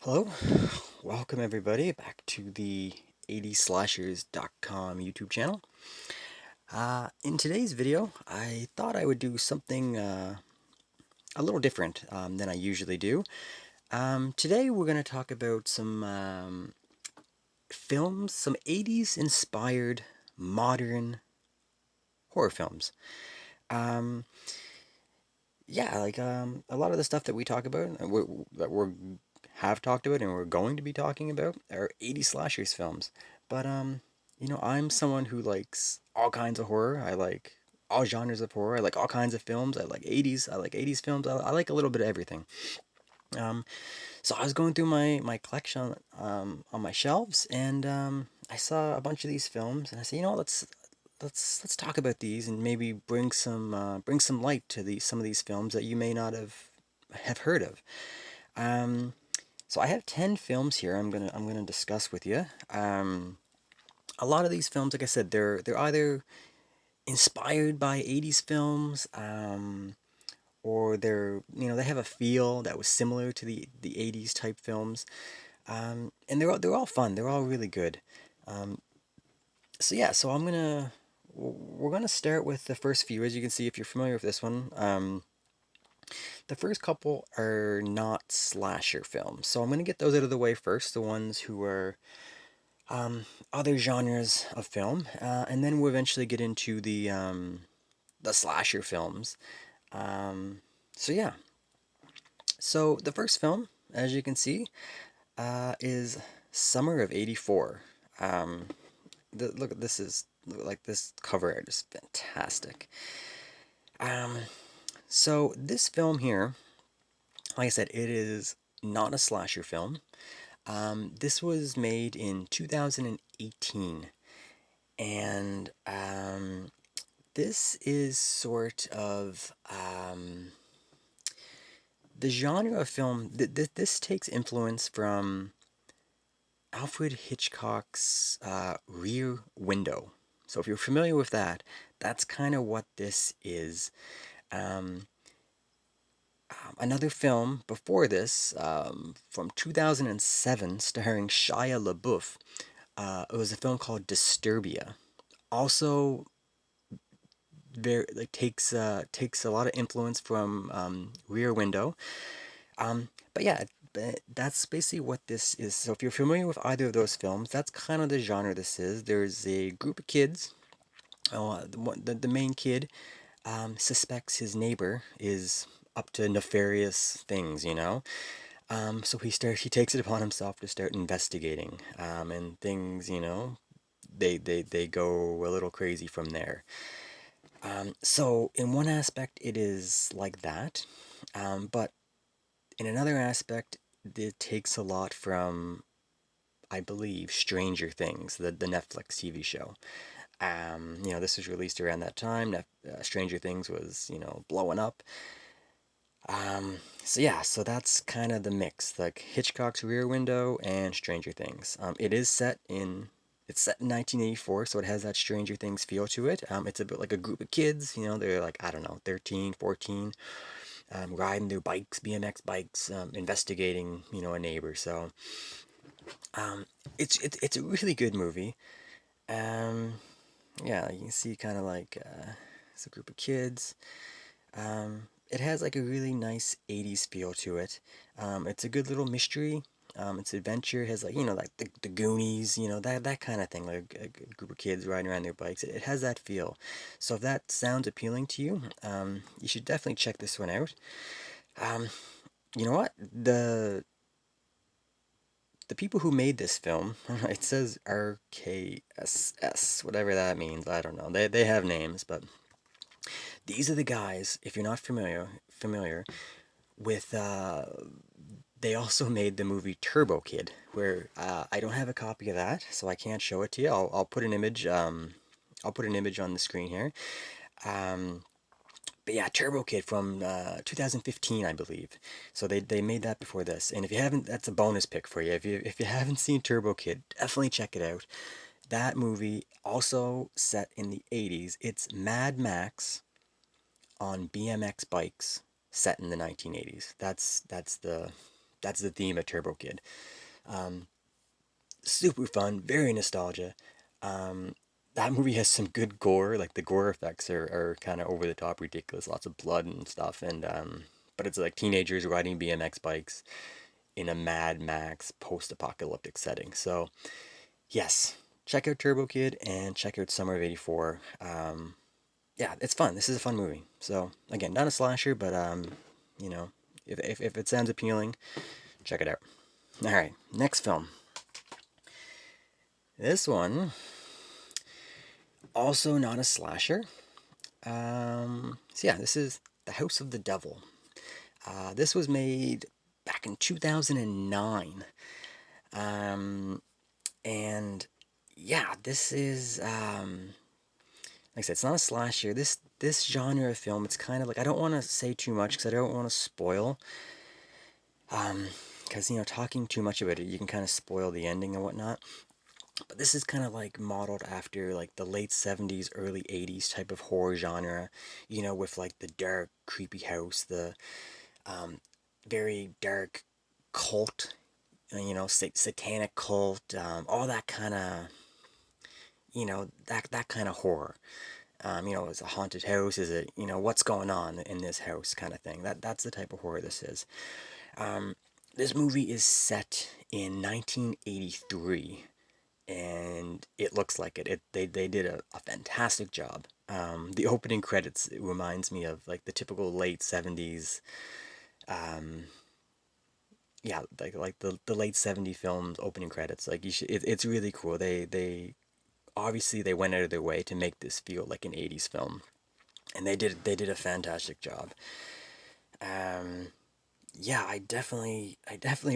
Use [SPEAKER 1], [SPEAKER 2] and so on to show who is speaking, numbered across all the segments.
[SPEAKER 1] Hello, welcome everybody back to the 80slashers.com YouTube channel. In today's video, I thought I would do something a little different than I usually do. Today we're going to talk about some films, some 80s inspired modern horror films. Um, yeah, a lot of the stuff that we talk about, that we're have talked about and we're going to be talking about are 80 slashers films. But I'm someone who likes all kinds of horror. I like all genres of horror. I like all kinds of films. I like 80s. I like 80s films. I like a little bit of everything. Um, so I was going through my collection on my shelves, and I saw a bunch of these films, and I said, let's talk about these and maybe bring some light to some of these films that you may not have heard of. Um, so I have 10 films here I'm gonna discuss with you. A lot of these films, like I said, they're either inspired by 80s films, or they have a feel that was similar to the 80s type films. And they're all fun. They're all really good. Um, so yeah, so we're gonna start with the first few. As you can see, if you're familiar with this one, the first couple are not slasher films. So I'm gonna get those out of the way first. The ones who are other genres of film, and then we'll eventually get into the slasher films. Um, so yeah, so the first film, as you can see, is Summer of '84. Um, look at this cover art is fantastic. Um, so this film here, like I said, it is not a slasher film. This was made in 2018, and this is sort of the genre of film. This takes influence from Alfred Hitchcock's Rear Window. So if you're familiar with that, that's kind of what this is. Um, Another film before this, from 2007, starring Shia LaBeouf, it was a film called Disturbia. Also, very like takes a lot of influence from Rear Window. But yeah, that's basically what this is. So if you're familiar with either of those films, that's kind of the genre this is. There's a group of kids. The main kid suspects his neighbor is up to nefarious things. So he takes it upon himself to start investigating, and things, they go a little crazy from there. So in one aspect, it is like that, but in another aspect, it takes a lot from, I believe, Stranger Things, the Netflix TV show. This was released around that time. Stranger Things was, blowing up. So yeah, so that's kind of the mix, like Hitchcock's Rear Window and Stranger Things. It's set in 1984, so it has that Stranger Things feel to it. It's a bit like a group of kids, they're like, I don't know, 13, 14, riding their bikes, BMX bikes, investigating, a neighbor. So, um, it's a really good movie. Um, yeah, you can see kind of like it's a group of kids. It has like a really nice 80s feel to it. It's a good little mystery. It's adventure. It has like, like the Goonies, that kind of thing, like a group of kids riding around their bikes. It has that feel. So if that sounds appealing to you, you should definitely check this one out. Um, you know what? The people who made this film, it says RKSS, whatever that means. I don't know. They have names, but these are the guys. If you're not familiar with, they also made the movie Turbo Kid, where I don't have a copy of that, so I can't show it to you. I'll put an image. I'll put an image on the screen here. Um, but yeah, Turbo Kid from 2015, I believe. So they made that before this. And if you haven't, that's a bonus pick for you. If you haven't seen Turbo Kid, definitely check it out. That movie, also set in the 80s. It's Mad Max on BMX bikes, set in the 1980s. That's that's the theme of Turbo Kid. Um, Super fun, very nostalgia. Um, that movie has some good gore. Like the gore effects are kind of over the top, ridiculous. Lots of blood and stuff. And but it's like teenagers riding BMX bikes in a Mad Max post-apocalyptic setting. So yes, check out Turbo Kid and check out Summer of '84. Yeah, it's fun. This is a fun movie. So again, not a slasher, but you know, if it sounds appealing, check it out. All right, next film. This one also not a slasher. So yeah, this is The House of the Devil. This was made back in 2009. Um, and yeah, this is like I said, it's not a slasher. This genre of film, it's kind of like I don't want to say too much because I don't want to spoil. Because talking too much about it, you can kind of spoil the ending and whatnot. But this is kind of like modeled after like the late 70s, early 80s type of horror genre, with like the dark, creepy house, the um, very dark cult, satanic cult, all that kind of, that kind of horror. Is a haunted house? Is it, what's going on in this house kind of thing? That's the type of horror this is. Um, this movie is set in 1983 and it looks like it. They did a fantastic job. The opening credits, it reminds me of like the typical late 70s, um, yeah, like the late 70s films opening credits. Like it's really cool. They obviously they went out of their way to make this feel like an 80s film, and they did a fantastic job. Um, yeah, I definitely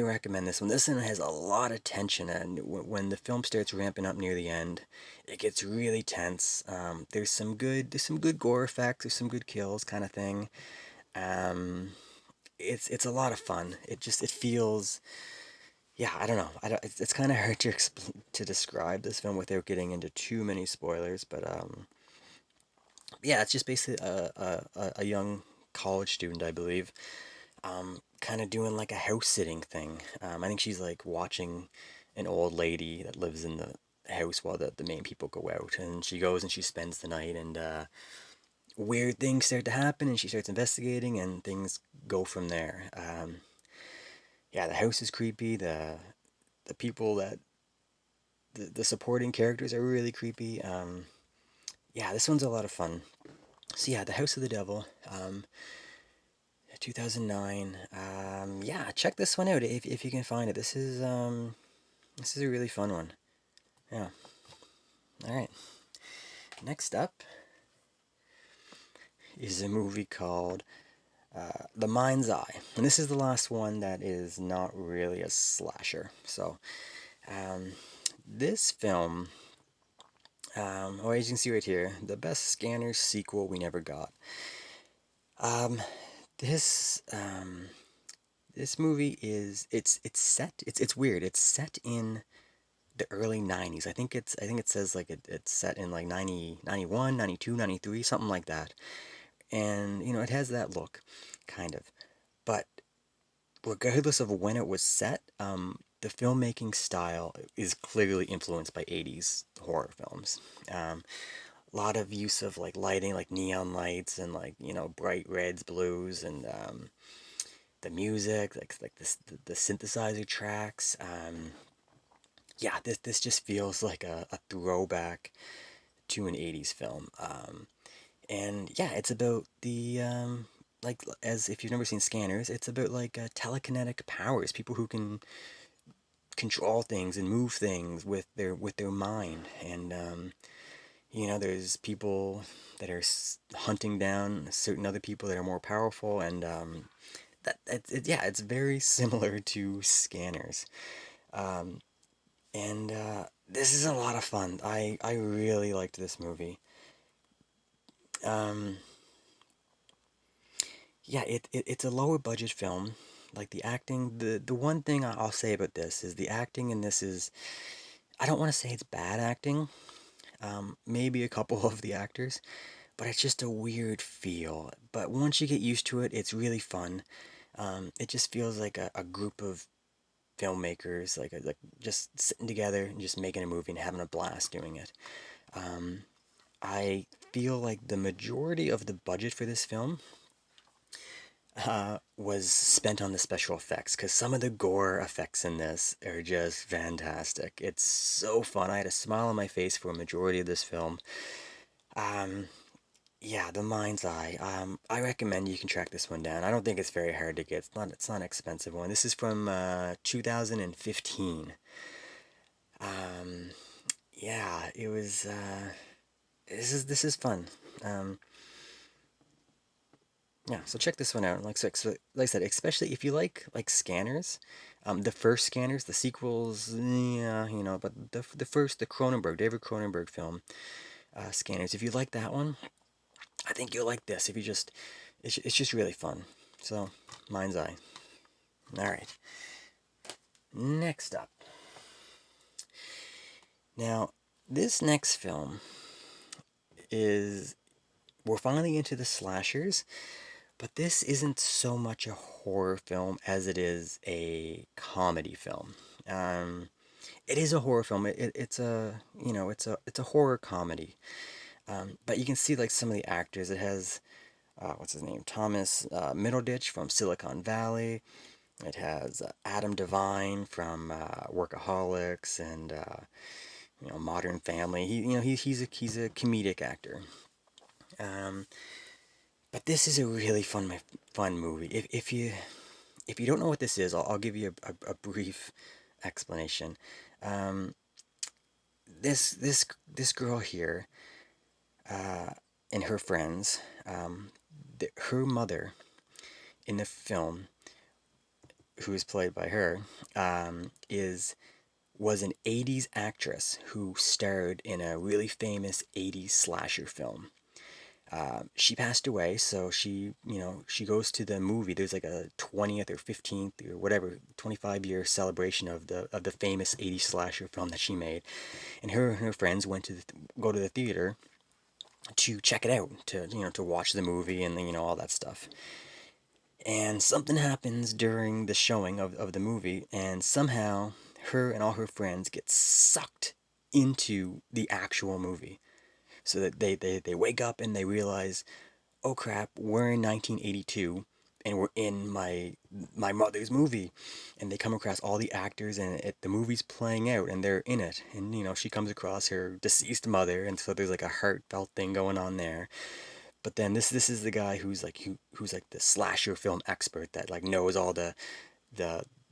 [SPEAKER 1] recommend this one. This one has a lot of tension, and when the film starts ramping up near the end, it gets really tense. There's some good gore effects, there's some good kills, kind of thing. Um, it's a lot of fun. It feels, yeah, I don't know. I don't. It's kind of hard to describe this film without getting into too many spoilers, but yeah, it's just basically a young college student, I believe, kind of doing like a house sitting thing. I think she's like watching an old lady that lives in the house while the main people go out, and she goes and she spends the night, and weird things start to happen, and she starts investigating, and things go from there. Yeah, the house is creepy. The people that the supporting characters are really creepy. Yeah, this one's a lot of fun. So yeah, The House of the Devil. 2009. Yeah, check this one out if you can find it. This is a really fun one. Yeah. All right. Next up is a movie called The Mind's Eye, and this is the last one that is not really a slasher. So, um, this film, well, as you can see right here, the best Scanners sequel we never got. Um, this this movie it's set it's weird. It's set in the early 90s. I think it says like it's set in like 90, 91, 92, 93, something like that. And it has that look kind of. But regardless of when it was set, the filmmaking style is clearly influenced by 80s horror films. A lot of use of like lighting, like neon lights and like bright reds, blues, and the music, like this the synthesizer tracks. Yeah, this just feels like a throwback to an 80s film. And yeah, it's about the like as if you've never seen Scanners, it's about like telekinetic powers, people who can control things and move things with their mind. And there's people that are hunting down certain other people that are more powerful, and yeah, it's very similar to Scanners. Um, and this is a lot of fun. I really liked this movie. Um, yeah, it's a lower budget film. Like the acting, the one thing I'll say about this is the acting in this is, I don't want to say it's bad acting. Maybe a couple of the actors, but it's just a weird feel. But once you get used to it, it's really fun. It just feels like a group of filmmakers, like just sitting together and just making a movie and having a blast doing it. Um, I feel like the majority of the budget for this film was spent on the special effects because some of the gore effects in this are just fantastic. It's so fun. I had a smile on my face for a majority of this film. Um, yeah, The Mind's Eye. I recommend you can track this one down. I don't think it's very hard to get. It's not an expensive one. This is from 2015. Um, yeah, it was. This is fun. Um, Yeah, so check this one out. Like I said, especially if you like scanners, the first scanners, the sequels, yeah, but the first, the David Cronenberg film, scanners. If you like that one, I think you'll like this. If you just, it's just really fun. So, Mind's Eye. All right. Next up. Now, this next film is we're finally into the slashers. But this isn't so much a horror film as it is a comedy film. Um, it is a horror film. It's a it's a horror comedy. But you can see like some of the actors. It has what's his name, Thomas Middleditch from Silicon Valley. It has Adam Devine from Workaholics and Modern Family. He's a comedic actor. Um, but this is a really fun movie. If you don't know what this is, I'll give you a brief explanation. Um, this girl here uh, and her friends, her mother in the film, who is played by her, is was an '80s actress who starred in a really famous '80s slasher film. She passed away, so she goes to the movie. There's like a 20th or 15th or whatever 25-year celebration of the famous '80s slasher film that she made, and her and her friends went to go to the theater to check it out, to watch the movie and all that stuff. And something happens during the showing of the movie, and somehow her and all her friends get sucked into the actual movie. So that they wake up and they realize, oh crap, we're in 1982 and we're in my mother's movie. And they come across all the actors and the movie's playing out and they're in it. And she comes across her deceased mother, and so there's like a heartfelt thing going on there. But then this is the guy who's like the slasher film expert that like knows all the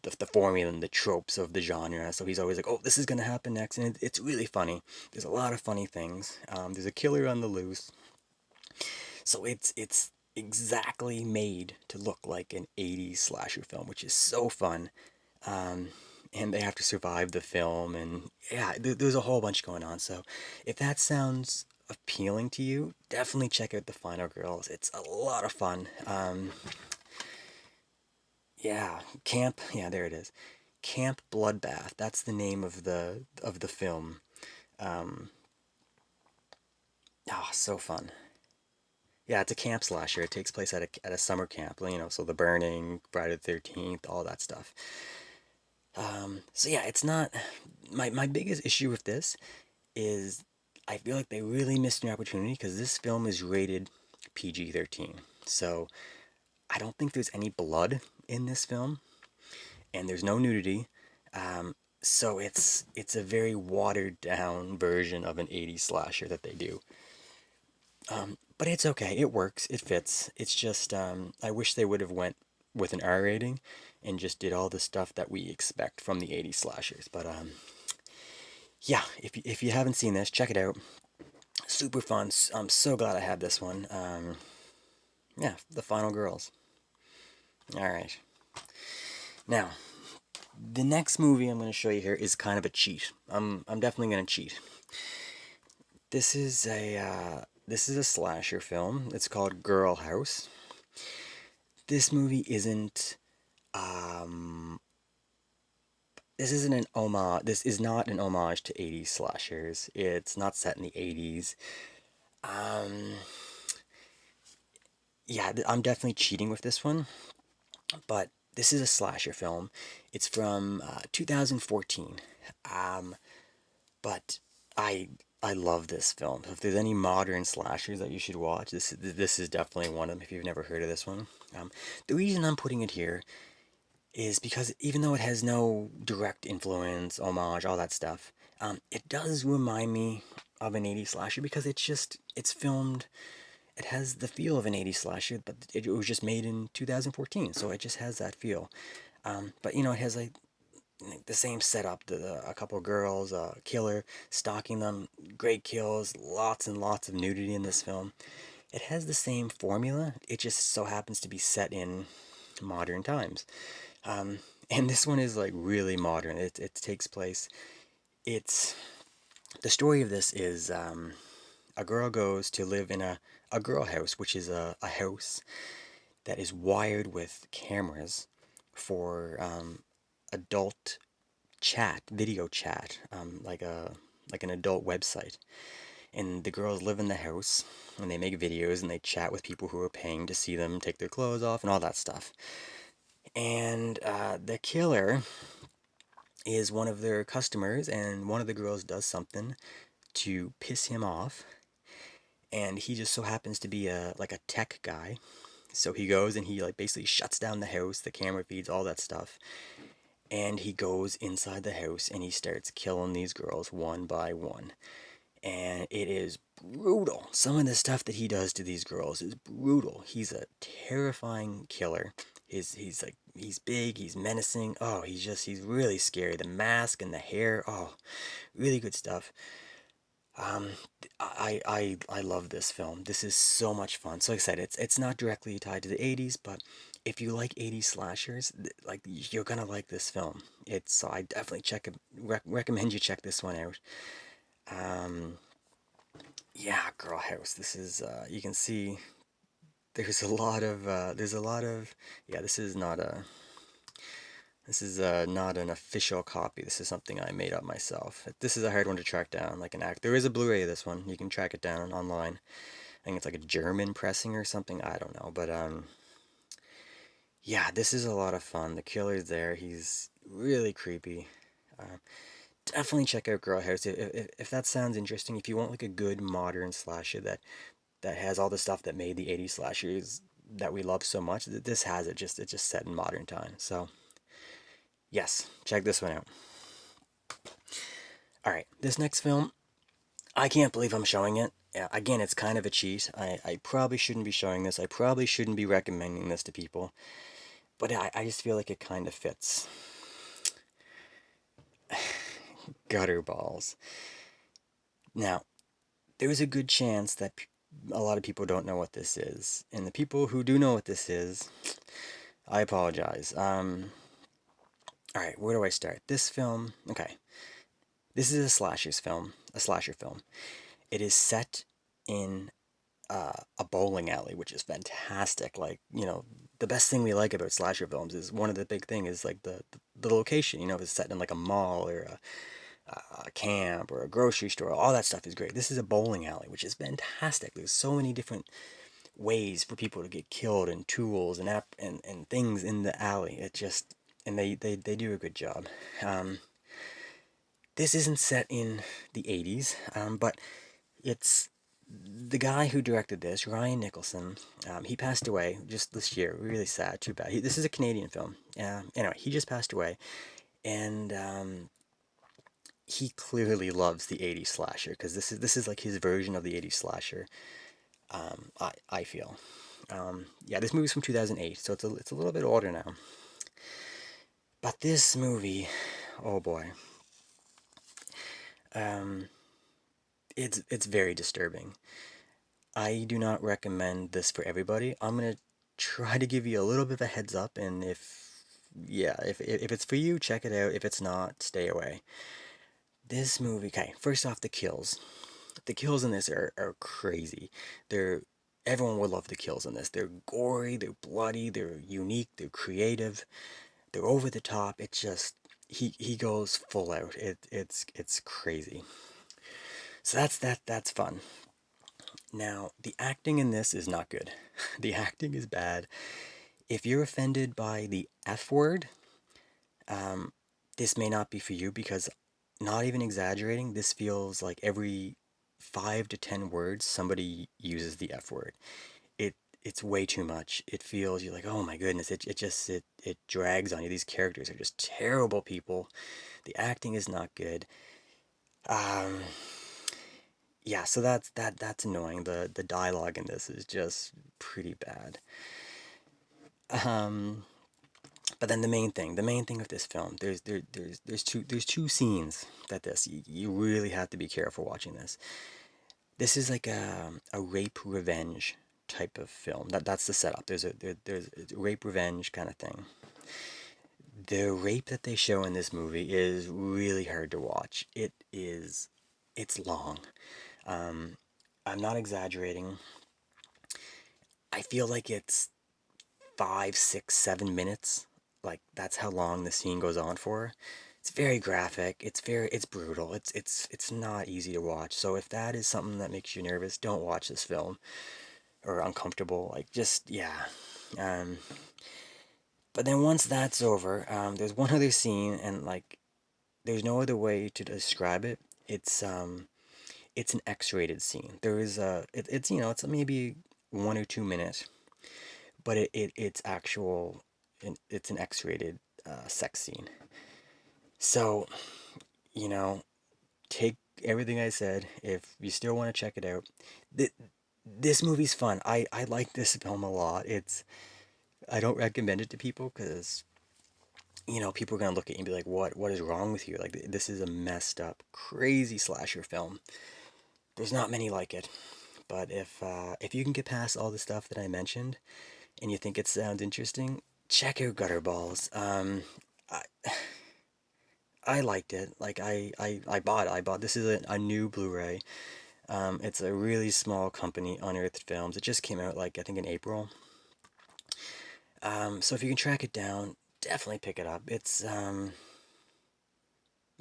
[SPEAKER 1] the formula and the tropes of the genre. So he's always like, "Oh, this is gonna happen next," and it's really funny. There's a lot of funny things. There's a killer on the loose, so it's exactly made to look like an '80s slasher film, which is so fun. Um, and they have to survive the film, and yeah, there's a whole bunch going on. So if that sounds appealing to you, definitely check out The Final Girls. It's a lot of fun. Yeah, Camp. Yeah, there it is. Camp Bloodbath. That's the name of the film. Um, so fun. Yeah, it's a camp slasher. It takes place at a summer camp. So The Burning, Friday the 13th, all that stuff. So yeah, it's not my biggest issue with this is I feel like they really missed an opportunity because this film is rated PG-13. So I don't think there's any blood in this film, and there's no nudity. So it's a very watered down version of an '80s slasher that they do. But it's okay. It works. It fits. It's just I wish they would have went with an R rating and just did all the stuff that we expect from the '80s slashers. But yeah, if you haven't seen this, check it out. Super fun. I'm so glad I had this one. Yeah, The Final Girls. All right. Now, the next movie I'm going to show you here is kind of a cheat. I'm definitely going to cheat. This is a slasher film. It's called Girl House. This movie isn't um this isn't an homage. This is not an homage to '80s slashers. It's not set in the '80s. Um yeah, I'm definitely cheating with this one. But this is a slasher film. It's from 2014. Um, but I I love this film. If there's any modern slashers that you should watch, this is definitely one of them. If you've never heard of this one, the reason I'm putting it here is because even though it has no direct influence, homage, all that stuff, it does remind me of an 80s slasher because it's filmed. It has the feel of an 80s slasher, but it was just made in 2014, so it just has that feel. But it has like the same setup, a couple of girls, a killer stalking them, great kills, lots and lots of nudity in this film. It has the same formula, it just so happens to be set in modern times. And this one is like really modern. It takes place. It's the story of this is a girl goes to live in a girl house, which is a house that is wired with cameras for adult chat, video chat, like an adult website. And the girls live in the house and they make videos and they chat with people who are paying to see them take their clothes off and all that stuff. And the killer is one of their customers, and one of the girls does something to piss him off, and he just so happens to be a tech guy. So he goes and he like basically shuts down the house, the camera feeds, all that stuff, and he goes inside the house and he starts killing these girls one by one. And it is brutal. Some of the stuff that he does to these girls is brutal. He's a terrifying killer. He's big, he's menacing. Oh, he's really scary. The mask and the hair. Oh, really good stuff. Um, I love this film. This is so much fun. So like I said, it's not directly tied to the 80s, but if you like 80s slashers, like you're gonna like this film. It's so I definitely recommend you check this one out. Um, yeah, Girl House. This is you can see there's a lot of yeah, this is not an official copy. This is something I made up myself. This is a hard one to track down, like an act. There is a Blu-ray of this one. You can track it down online. I think it's like a German pressing or something. I don't know, but yeah, this is a lot of fun. The killer's there. He's really creepy. Uh, Definitely check out Girl House if that sounds interesting. If you want like a good modern slasher that has all the stuff that made the 80s slashers that we love so much, this has it. Just it's just set in modern time. So yes, check this one out. All right, this next film, I can't believe I'm showing it. Again, it's kind of a cheat. I probably shouldn't be showing this. I probably shouldn't be recommending this to people. But I just feel like it kind of fits. Gutter balls. Now, there's a good chance that a lot of people don't know what this is. And the people who do know what this is, I apologize. Alright, where do I start? This film, okay. This is a slasher film. It is set in a bowling alley, which is fantastic. Like, the best thing we like about slasher films is one of the big thing is like the location. If it's set in like a mall or a camp or a grocery store, all that stuff is great. This is a bowling alley, which is fantastic. There's so many different ways for people to get killed and tools and things in the alley. It just and they do a good job. Um, this isn't set in the 80s, but it's the guy who directed this, Ryan Nicholson. He passed away just this year. Really sad. Too bad. This is a Canadian film. Anyway, he just passed away, and he clearly loves the 80s slasher because this is like his version of the 80s slasher. I feel. Yeah, this movie's from 2008, so it's a little bit older now. But this movie, oh boy, um, it's very disturbing. I do not recommend this for everybody. I'm gonna try to give you a little bit of a heads up, and if it's for you, check it out. If it's not, stay away. This movie, okay. First off, the kills. The kills in this are crazy. They're Everyone will love the kills in this. They're gory, they're bloody, they're unique, they're creative, they're over the top. It's just he goes full out. It's crazy. So that's fun. Now, the acting in this is not good. The acting is bad. If you're offended by the F word, um, this may not be for you because, not even exaggerating, this feels like every 5 to 10 words somebody uses the F word. It it's way too much. It feels you're like, oh my goodness, it drags on you. These characters are just terrible people. The acting is not good. Um, yeah, so that's annoying. The dialogue in this is just pretty bad. Um, but then the main thing of this film, there's two scenes that you really have to be careful watching this. This is like a rape revenge type of film. That's the setup. There's a rape revenge kind of thing. The rape that they show in this movie is really hard to watch. It's long. Um, I'm not exaggerating. I feel like it's 5, 6, 7 minutes. Like that's how long the scene goes on for. It's very graphic. It's brutal. It's not easy to watch. So if that is something that makes you nervous, don't watch this film or uncomfortable. Like just yeah. Um, but then once that's over, there's one other scene, and like there's no other way to describe it. It's an X-rated scene. There is it's it's maybe 1 or 2 minutes, but it's actual, it's an X-rated sex scene. So you know, take everything I said. If you still want to check it out, th- this movie's fun. I like this film a lot. I don't recommend it to people because people are gonna look at you and be like, what is wrong with you? Like this is a messed up, crazy slasher film. There's not many like it. But if you can get past all the stuff that I mentioned and you think it sounds interesting, check out Gutterballs. I I liked it. Like I bought it. I bought this is a new Blu-ray. It's a really small company, Unearthed Films. It just came out like I think in April. So if you can track it down, definitely pick it up.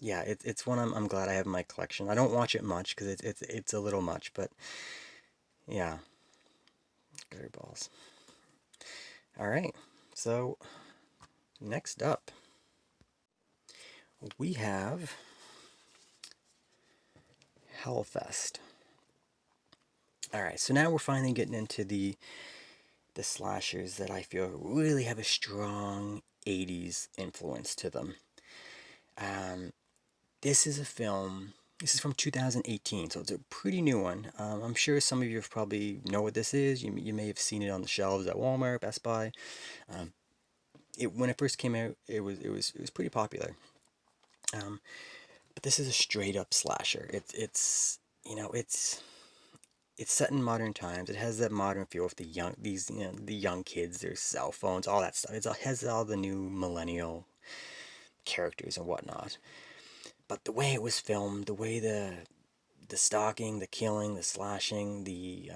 [SPEAKER 1] Yeah, it's one I'm glad I have in my collection. I don't watch it much because it's a little much, but yeah, Gutterballs. All right. So next up, we have Hellfest. All right, so now we're finally getting into the slashers that I feel really have a strong 80s influence to them. Um, this is a film. This is from 2018, so it's a pretty new one. I'm sure some of you have probably know what this is. You may have seen it on the shelves at Walmart, Best Buy. Um, when it first came out, it was pretty popular. Um, but this is a straight up slasher. It's set in modern times. It has that modern feel with the young kids, their cell phones, all that stuff. It has all the new millennial characters and whatnot. But the way it was filmed, the way the stalking, the killing, the slashing, the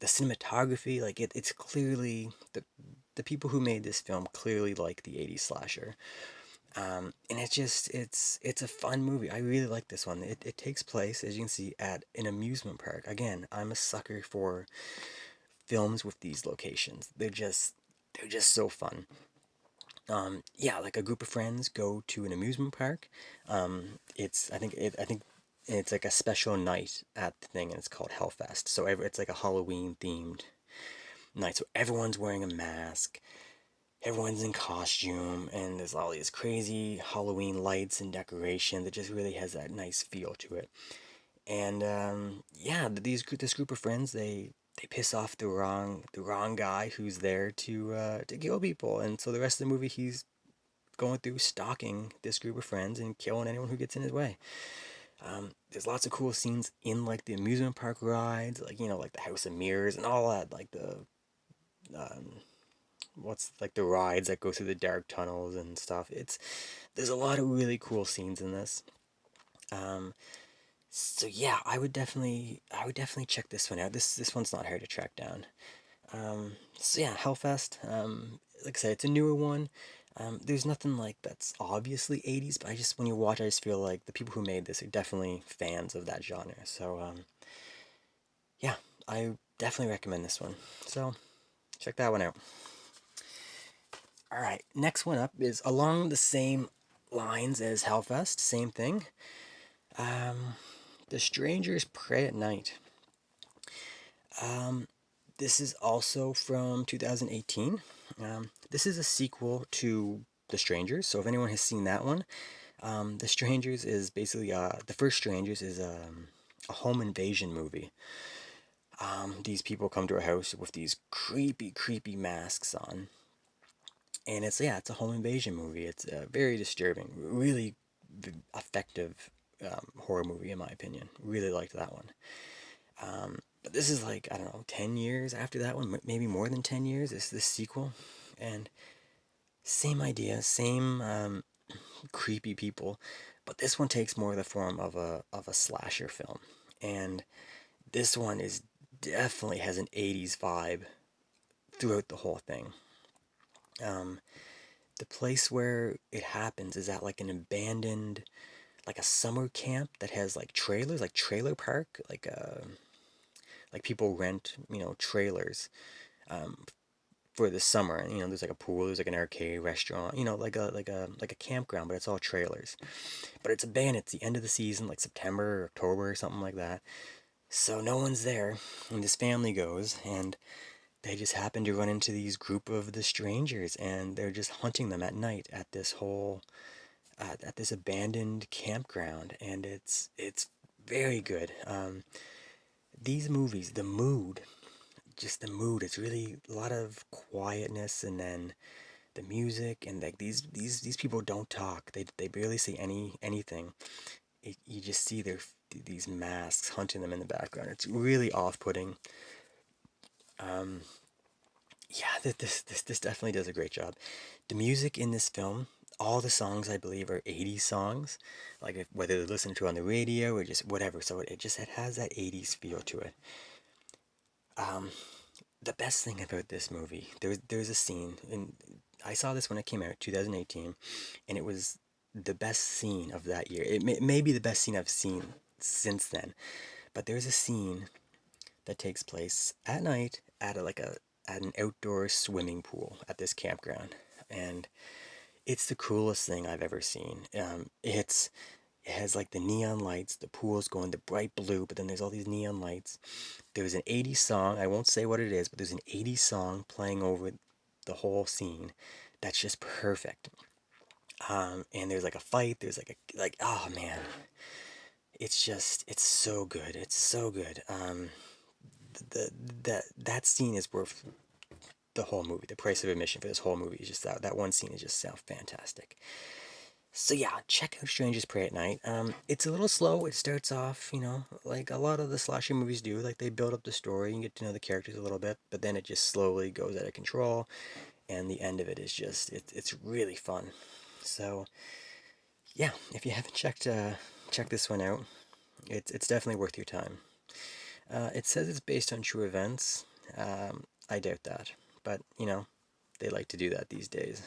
[SPEAKER 1] cinematography, like it's clearly the people who made this film clearly like the 80s slasher. And it's a fun movie. I really like this one. It takes place, as you can see, at an amusement park. Again, I'm a sucker for films with these locations. They're just so fun. Yeah, like a group of friends go to an amusement park. I think it's like a special night at the thing, and it's called Hellfest. So it's like a Halloween themed night. So everyone's wearing a mask, everyone's in costume, and there's all these crazy Halloween lights and decoration that just really has that nice feel to it. And yeah, this group of friends, they piss off the wrong guy who's there to kill people, and so the rest of the movie he's going through stalking this group of friends and killing anyone who gets in his way. There's lots of cool scenes in like the amusement park rides, like like the House of Mirrors and all that, like the um, what's like the rides that go through the dark tunnels and stuff. There's a lot of really cool scenes in this. Um, so yeah, I would definitely check this one out. This one's not hard to track down. So yeah, Hellfest. Like I said, it's a newer one. There's nothing like that's obviously 80s, but when you watch, I just feel like the people who made this are definitely fans of that genre. So yeah, I definitely recommend this one. So check that one out. All right, next one up is along the same lines as Hellfest, same thing. Um, The Strangers Pray at Night. Um, this is also from 2018. This is a sequel to The Strangers, so if anyone has seen that one, The Strangers is basically the first Strangers is a home invasion movie. These people come to a house with these creepy, creepy masks on, and it's a home invasion movie. It's very disturbing, really effective horror movie in my opinion. Really liked that one. But this is like I don't know, 10 years after that one, maybe more than 10 years. This sequel, and same idea, same creepy people, but this one takes more the form of a slasher film, and this one is definitely has an 80s vibe throughout the whole thing. Um, the place where it happens is at like an abandoned, like a summer camp that has like trailers, like trailer park, like people rent, trailers um, for the summer. And, there's like a pool, there's like an arcade, restaurant, like a campground, but it's all trailers. But it's abandoned. It's the end of the season, like September or October or something like that. So no one's there, and this family goes, and they just happen to run into these group of the strangers, and they're just hunting them at night at this abandoned campground, and it's very good. These movies, it's really a lot of quietness, and then the music, and like these people don't talk. They barely say anything. You just see these masks hunting them in the background. It's really off-putting. Um, yeah, this definitely does a great job. The music in this film, all the songs I believe are 80s songs, like whether they're listening to on the radio or just whatever. So it has that 80s feel to it. Um, the best thing about this movie, there's a scene, and I saw this when it came out, 2018, and it was the best scene of that year. It may be the best scene I've seen since then, but there's a scene that takes place at night at an outdoor swimming pool at this campground, and it's the coolest thing I've ever seen. It has like the neon lights, the pool's going the bright blue, but then there's all these neon lights. There's an 80s song, I won't say what it is, but there's an 80s song playing over the whole scene that's just perfect. And there's like a fight, there's oh man, it's so good. It's so good. The that scene is worth the whole movie. The price of admission for this whole movie is just that one scene is just so fantastic. So yeah, check out Strangers Pray at Night. It's a little slow. It starts off, like a lot of the slasher movies do. Like they build up the story and get to know the characters a little bit, but then it just slowly goes out of control, and the end of it is just it's really fun. So yeah, if you haven't check this one out, it's definitely worth your time. It says it's based on true events. I doubt that, but they like to do that these days.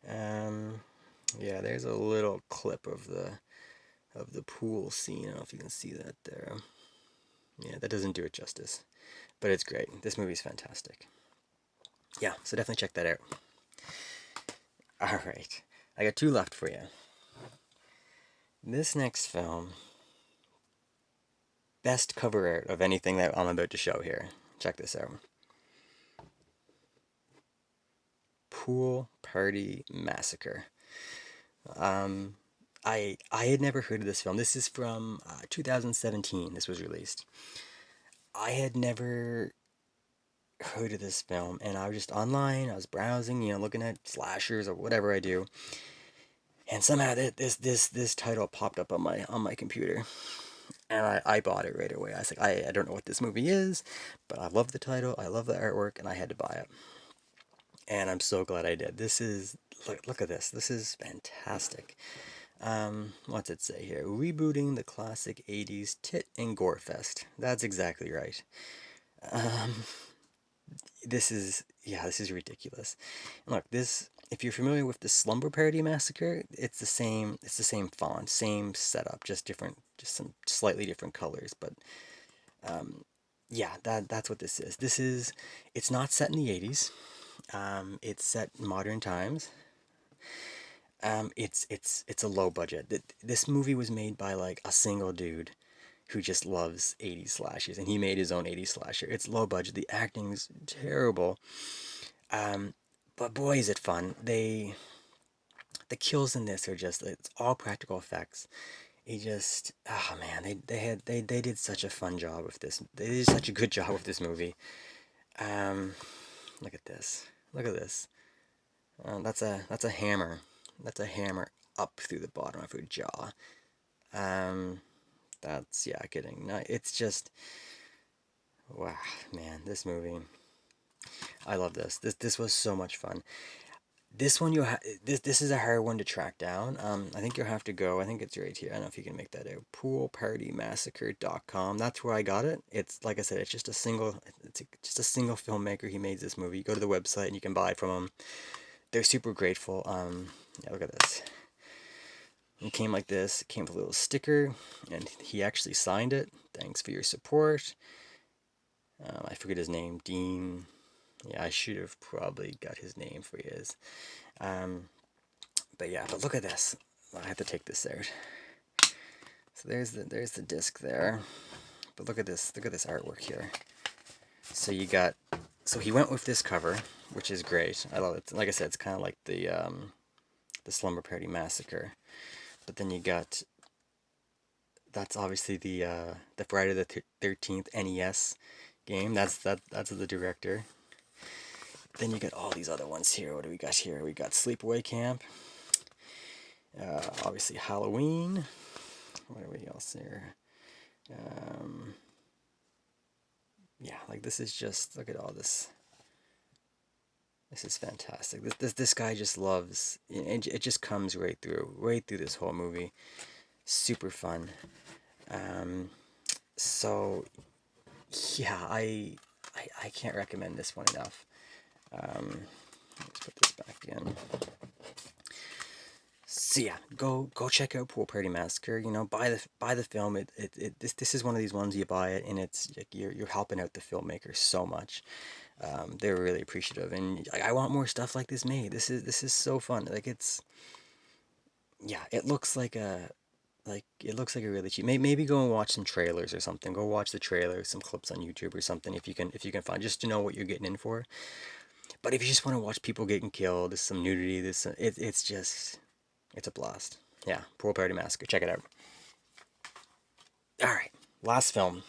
[SPEAKER 1] Um, yeah, there's a little clip of the pool scene. I don't know if you can see that there. Yeah, that doesn't do it justice, but it's great. This movie's fantastic. Yeah, so definitely check that out. All right, I got two left for you. This next film, best cover art of anything that I'm about to show here. Check this out. Pool Party Massacre. Um, I had never heard of this film. This is from 2017. This was released. I had never heard of this film, and I was just online. I was browsing, looking at slashers or whatever I do, and somehow this title popped up on my computer, and I bought it right away. I was like, I don't know what this movie is, but I love the title. I love the artwork, and I had to buy it. And I'm so glad I did. Look at this. This is fantastic. What's it say here? Rebooting the classic 80s tit and gore fest. That's exactly right. Um, this is ridiculous. And look, if you're familiar with the Slumber Parody Massacre, it's the same font, same setup, just some slightly different colors, but um, yeah, that's what this is. It's not set in the 80s. It's set in modern times. It's a low budget. This movie was made by like a single dude who just loves 80s slashers, and he made his own 80s slasher. It's low budget. The acting's terrible. Um, but boy, is it fun. The kills in this are just, it's all practical effects. He just, oh man, they did such a fun job with this. They did such a good job with this movie. Um, Look at this. Look at this. That's a hammer. That's a hammer up through the bottom of her jaw. Um, that's, yeah, kidding. No, it's just, wow, man, this movie. I love this. This was so much fun. This one this is a hard one to track down. I think you'll have to go. I think it's right here. I don't know if you can make that out. Poolpartymassacre.com. That's where I got it. It's like I said. Just a single filmmaker. He made this movie. You go to the website and you can buy it from him. They're super grateful. Yeah, look at this. It came like this. It came with a little sticker, and he actually signed it. Thanks for your support. I forget his name. Dean. Yeah, I should have probably got his name for his. But yeah, but look at this. I have to take this out. So there's the disc there. But look at this artwork here. So he went with this cover, which is great. I love it. Like I said, it's kind of like the Slumber Party Massacre. But then you got, that's obviously the Friday the 13th NES game. That's the director. Then you got all these other ones here. What do we got here? We got Sleepaway Camp. Obviously Halloween. What are we else here? Yeah, like this is just, look at all this. This is fantastic. This guy just loves. It just comes right through this whole movie. Super fun. So yeah, I can't recommend this one enough. Let's put this back in. So yeah, go check out Pool Party Massacre. You know, buy the film. This is one of these ones you buy it, and it's like you're helping out the filmmaker so much. They're really appreciative, and I want more stuff like this made. This is so fun. Like it looks like it looks like a really cheap. Maybe go and watch some trailers or something. Go watch the trailers, some clips on YouTube or something if you can find, just to know what you're getting in for. But if you just want to watch people getting killed, there's some nudity. It's a blast. Yeah, Pool Party Massacre. Check it out. All right, last film.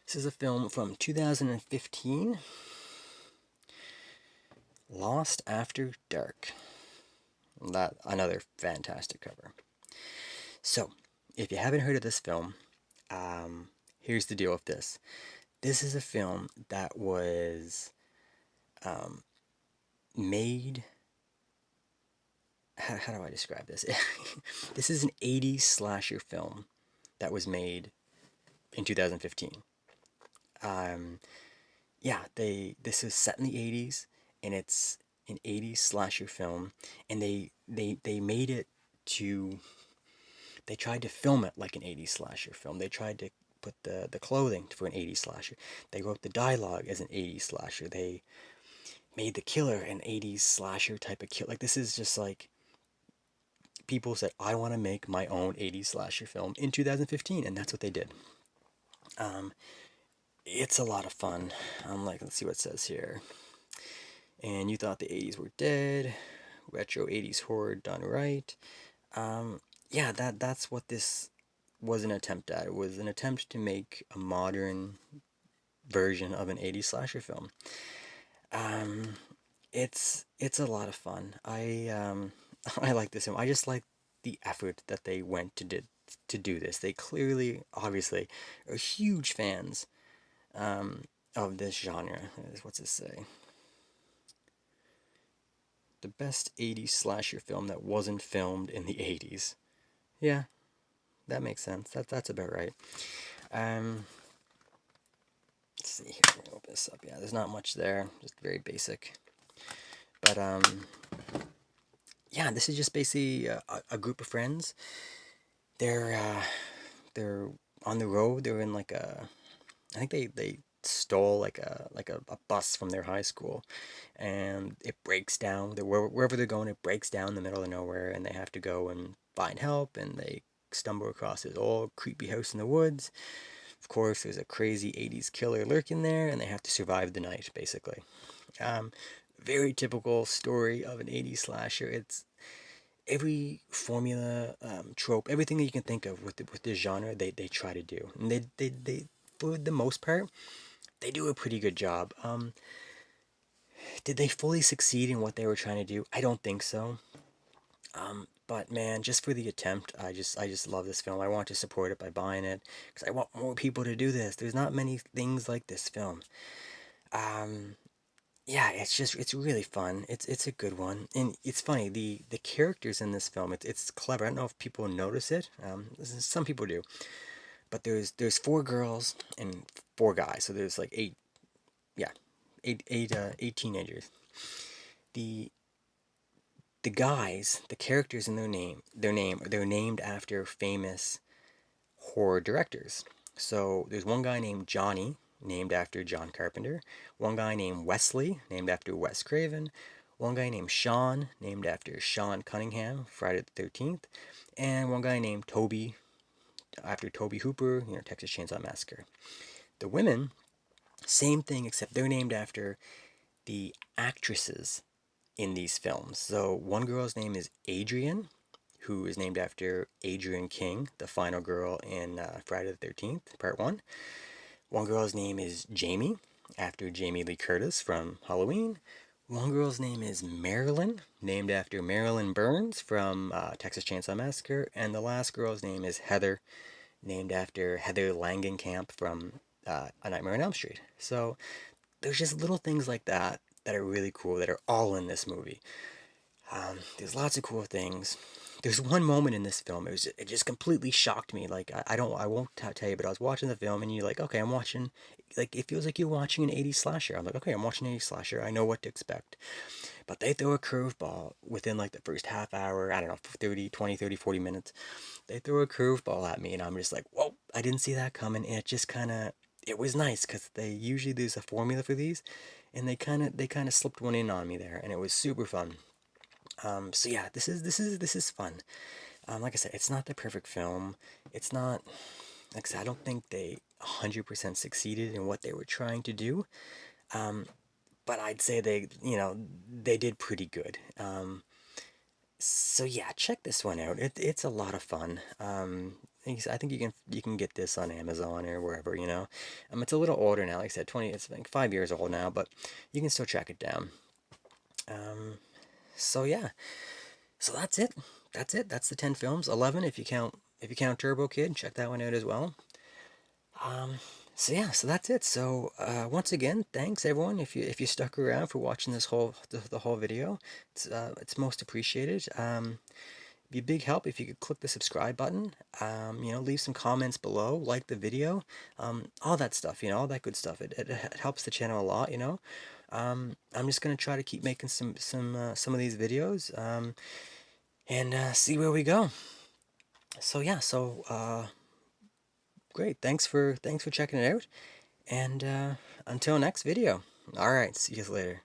[SPEAKER 1] This is a film from 2015. Lost After Dark. That another fantastic cover. So, if you haven't heard of this film, here's the deal with this. This is a film that was made. How do I describe this? This is an 80s slasher film that was made in 2015. Yeah, this is set in the 80s, and it's an 80s slasher film, and they made it to. They tried to film it like an 80s slasher film. They tried to put the clothing for an 80s slasher. They wrote the dialogue as an 80s slasher. They made the killer an 80s slasher type of kill. Like, this is just like, people said, I want to make my own 80s slasher film in 2015, and that's what they did. It's a lot of fun. Let's see what it says here. And you thought the 80s were dead. Retro 80s horror done right. Yeah, that's what this was an attempt at. It was an attempt to make a modern version of an 80s slasher film. It's a lot of fun. I like this film. I just like the effort that they went to do this. They clearly, obviously, are huge fans of this genre. What's it say? The best 80s slasher film that wasn't filmed in the 80s. Yeah, that makes sense. That's about right. Let's see here. Open this up. Yeah, there's not much there. Just very basic. But yeah, this is just basically a group of friends. They're on the road. They're in like a. I think stole a bus from their high school, and it breaks down. Wherever they're going, it breaks down in the middle of nowhere, and they have to go and find help. And they stumble across this old creepy house in the woods. Of course, there's a crazy '80s killer lurking there, and they have to survive the night, basically. Um, Very typical story of an '80s slasher. It's every formula, trope, everything that you can think of with this genre, they try to do, and they for the most part, they do a pretty good job. Did they fully succeed in what they were trying to do? I don't think so. But man, just for the attempt, I just love this film. I want to support it by buying it because I want more people to do this. There's not many things like this film. Um, yeah, it's really fun. It's a good one, and it's funny. The characters in this film, it's clever. I don't know if people notice it. Some people do, but there's four girls and four guys, so there's like eight. Yeah, eight teenagers. The the guys, the characters in they're named after famous horror directors. So there's one guy named Johnny, named after John Carpenter. One guy named Wesley, named after Wes Craven. One guy named Sean, named after Sean Cunningham, Friday the 13th. And one guy named Toby, after Toby Hooper, Texas Chainsaw Massacre. The women, same thing, except they're named after the actresses in these films. So one girl's name is Adrian, who is named after Adrian King, the final girl in Friday the 13th, Part 1. One girl's name is Jamie, after Jamie Lee Curtis from Halloween. One girl's name is Marilyn, named after Marilyn Burns from Texas Chainsaw Massacre. And the last girl's name is Heather, named after Heather Langenkamp from A Nightmare on Elm Street. So there's just little things like that that are really cool that are all in this movie. There's lots of cool things. There's one moment in this film. It just completely shocked me. Like I won't tell you, but I was watching the film and you're like, okay, I'm watching. Like it feels like you're watching an '80s slasher. I'm like, okay, I'm watching an '80s slasher. I know what to expect. But they throw a curveball within like the first half hour. I don't know, 30, 20, 30, 40 minutes. They throw a curveball at me, and I'm just like, whoa, I didn't see that coming. And it just kind of, it was nice because they usually there's a formula for these, and they kind of slipped one in on me there, and it was super fun. So yeah, this is fun. Like I said, it's not the perfect film. It's not, like I said, I don't think they 100% succeeded in what they were trying to do. Um, but I'd say they did pretty good. So yeah, check this one out. It's a lot of fun. I think you can get this on Amazon or wherever, you know. It's a little older now, like I said, it's like 5 years old now, but you can still track it down. Um, so yeah, so that's it. That's it. That's the 10 films. 11 if you count Turbo Kid. Check that one out as well. Um, so yeah, so that's it. So once again, thanks everyone if you stuck around for watching the whole video. It's most appreciated. Be a big help if you could click the subscribe button. Leave some comments below, like the video, all that stuff. All that good stuff. It helps the channel a lot. I'm just gonna try to keep making some of these videos. And see where we go. So yeah, great. Thanks for checking it out, and until next video. All right, see you later.